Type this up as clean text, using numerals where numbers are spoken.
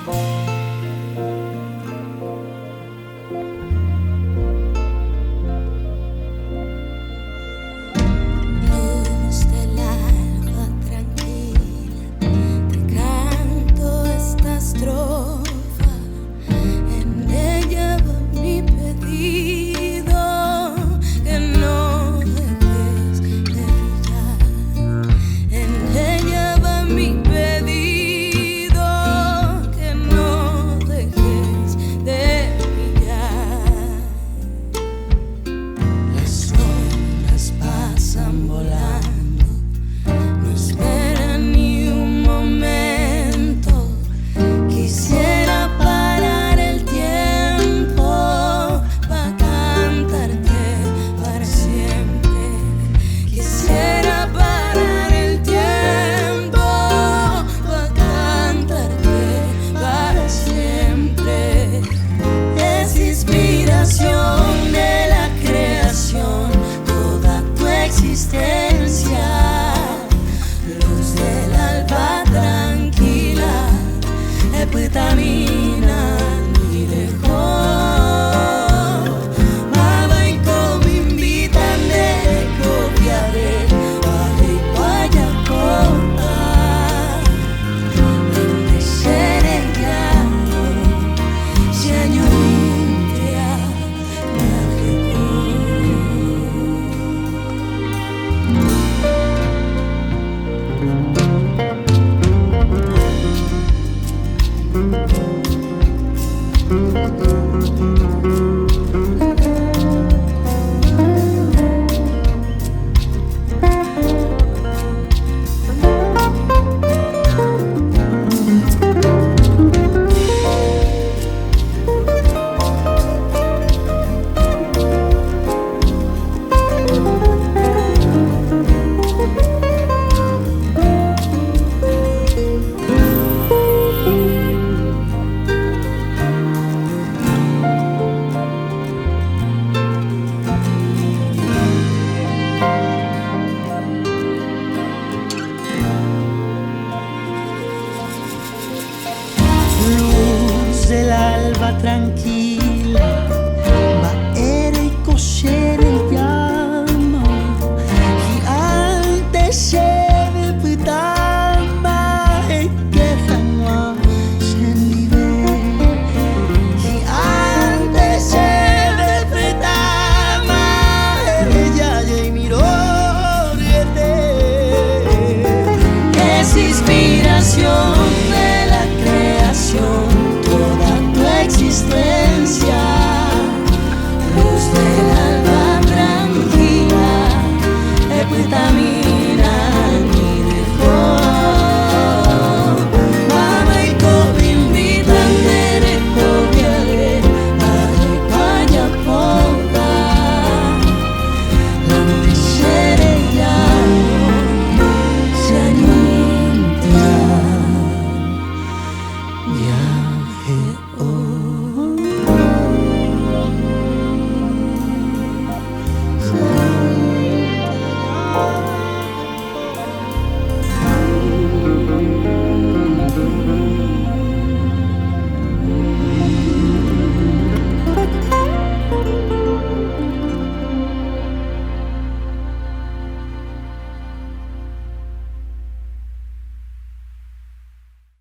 Luz del alba tranquila, te canto esta estrofa. En ella va mi pedido, que no dejes de brillar. En ella va mi pedido, que no dejes de brillar. Las horas pasan volando, no esperan ni un momento. Quisiera parar el tiempo para cantarte para siempre. Quisiera parar el tiempo para cantarte para siempre. Es inspiración de la creación toda tu existencia. Luz del alba tranquila, epitamina ni dejó. Maba y como invitan de copiare, vale y vaya corta. Donde seré ya, si año limpia me Luz del alba tranquila,